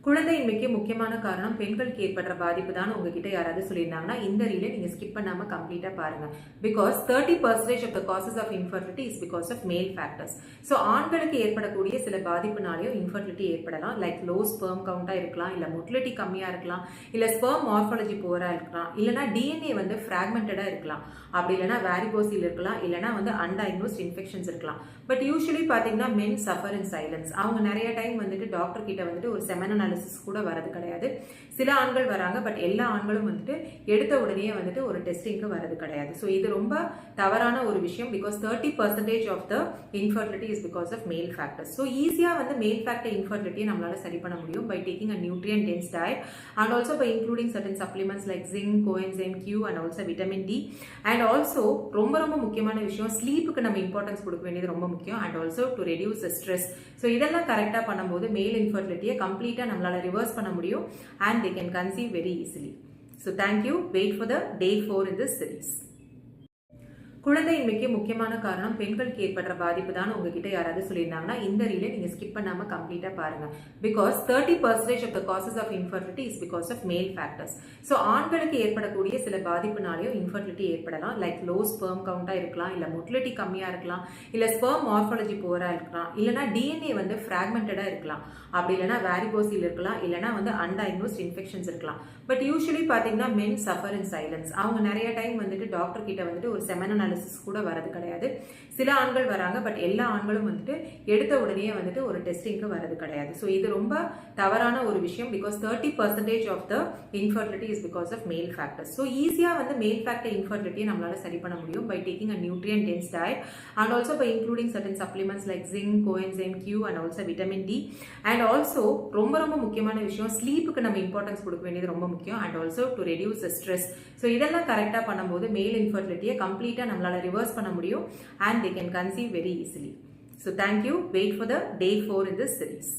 குழந்தையின்மைக்கு முக்கியமான காரணம் பெண்களுக்கு ஏற்படுற பாதிப்பு தான் உங்ககிட்ட யாராவது சொல்லியிருந்தாங்கன்னா இந்த ரீலை நீங்க ஸ்கிப் பண்ணாம கம்ப்ளீட்டா பாருங்க. Because 30% of the causes of infertility is because of male factors. So ஆண்களுக்கு ஏற்படக்கூடிய சில பாதிப்புனாலேயும் இன்ஃபர்டிலிட்டி ஏற்படலாம். லைக் லோ ஸ்பெர்ம் கவுண்டா இருக்கலாம், இல்ல மொட்டிலிட்டி கம்மியா இருக்கலாம், இல்ல ஸ்பெர்ம் மார்ஃபாலஜி போரா இருக்கலாம், இல்லைனா டிஎன்ஏ வந்து ஃபிராக்மெண்டடா இருக்கலாம், அப்படி இல்லைனா வேரிகோசில் இருக்கலாம், இல்லைனா வந்து அன்டயக்னோஸ்ட் இன்ஃபெக்ஷன்ஸ் இருக்கலாம். பட் யூஸ்வலி பாத்தீங்கன்னா மென் சஃபர் இன் சைலன்ஸ். அவங்க நிறைய டைம் வந்துட்டு டாக்டர் கிட்ட வந்துட்டு ஒரு செமன் அனாலிசிஸ் கூட வரது கிடையாது. சில ஆண்கள் வராங்க, பட் எல்லா ஆண்களும் வந்துட்டு எடுத்த உடனே வந்துட்டு ஒரு டெஸ்டிங்க்கு வரது கிடையாது. ஸோ இது ரொம்ப தவறான ஒரு விஷயம். Because 30% of the infertility is because of male factors. So ஈஸியா வந்து மேல் ஃபேக்டர் இன்ஃபர்டிலிட்டியை நம்மளால சரி பண்ண முடியும் by taking a nutrient dense diet and also by including certain supplements like zinc, coenzyme Q and also vitamin D. And also ரொம்ப ரொம்ப முக்கியமான விஷயம், ஸ்லீப்புக்கு நம்ம இம்பார்ட்டன்ஸ் கொடுக்க வேண்டியது ரொம்ப முக்கியம். And also to reduce stress. So இதெல்லாம் கரெக்டாக பண்ணும்போது மேல் இன்ஃபர்டிலிட்டியை கம்ப்ளீட்டாக நம்மளால ரிவர்ஸ் பண்ண முடியும் and they can conceive very easily. So thank you. Wait for the day 4 in this series. குழந்தையின்மைக்கு முக்கியமான காரணம் பெண்களுக்கு ஏற்படுற பாதிப்பு தான் உங்ககிட்ட யாராவது சொல்லியிருந்தாங்கன்னா இந்த ரீலை நீங்க ஸ்கிப் பண்ணாம கம்ப்ளீட்டா பாருங்க. Because 30% of the causes of infertility is because of male factors. So ஆண்களுக்கு ஏற்படக்கூடிய சில பாதிப்புனாலேயும் இன்ஃபர்டிலிட்டி ஏற்படலாம். லைக் லோ ஸ்பெர்ம் கவுண்டா இருக்கலாம், இல்ல மொட்டிலிட்டி கம்மியா இருக்கலாம், இல்ல ஸ்பெர்ம் மார்ஃபாலஜி போரா இருக்கலாம், இல்லைனா டிஎன்ஏ வந்து ஃபிராக்மெண்டடா இருக்கலாம், அப்படி இல்லைனா வேரிகோசில் இருக்கலாம், இல்லைனா வந்து அன்டயக்னோஸ்ட் இன்ஃபெக்ஷன்ஸ் இருக்கலாம். பட் யூஸ்வலி பாத்தீங்கன்னா மென் சஃபர் இன் சைலன்ஸ். அவங்க நிறைய டைம் வந்துட்டு டாக்டர் கிட்ட வந்துட்டு ஒரு செமன் அனாலிசிஸ் கூட வரது கிடையாது. சில ஆண்கள் வராங்க, பட் எல்லா ஆண்களும் வந்துட்டு எடுத்த உடனே வந்துட்டு ஒரு டெஸ்டிங்க்கு வரது கிடையாது. ஸோ இது ரொம்ப தவறான ஒரு விஷயம். Because 30% of the infertility is because of male factors. So ஈஸியா வந்து மேல் ஃபேக்டர் இன்ஃபர்டிலிட்டியை நம்மளால சரி பண்ண முடியும் by taking a nutrient dense diet and also by including certain supplements like zinc, coenzyme Q and also vitamin D. And also ரொம்ப ரொம்ப முக்கியமான விஷயம், ஸ்லீப்புக்கு நம்ம இம்பார்ட்டன்ஸ் கொடுக்க வேண்டியது ரொம்ப முக்கியம். And also to reduce stress. So இதெல்லாம் கரெக்டாக பண்ணும்போது மேல் இன்ஃபர்டிலிட்டியை கம்ப்ளீட்டாக நம்மளால ரிவர்ஸ் பண்ண முடியும் and they can conceive very easily. So thank you. Wait for the day 4 in this series.